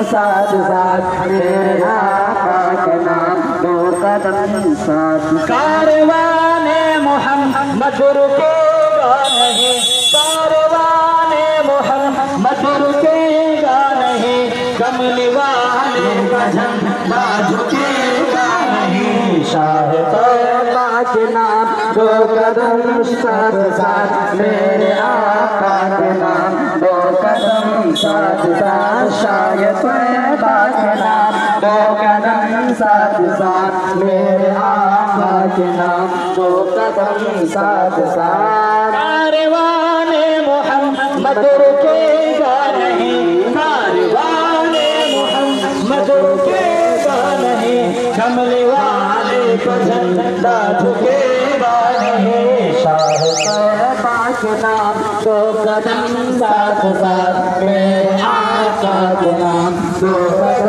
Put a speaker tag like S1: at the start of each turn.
S1: साथ साथ मेरे आका के नाम दो कदम साथ। कारवाने मोहम्मद रुकेगा नहीं, कारवाने मोहम्मद रुकेगा नहीं, कमली वाले का झंडा झुकेगा नहीं। शाह तौबा के नाम दो कदम साथ साथ मेरे आका के नाम दो कदम साथ साथ। शाह तौबा के नाम दो कदम साथ साथ मेरे आका के नाम दो कदम साथ साथ। कारवाने मोहम्मद रुकेगा नहीं, कारवाने मोहम्मद रुकेगा नहीं, कमली वाले को झंडा झुकेगा नहीं। शाह तौबा के नाम दो कदम साथ साथ मेरे आका के नाम दो कदम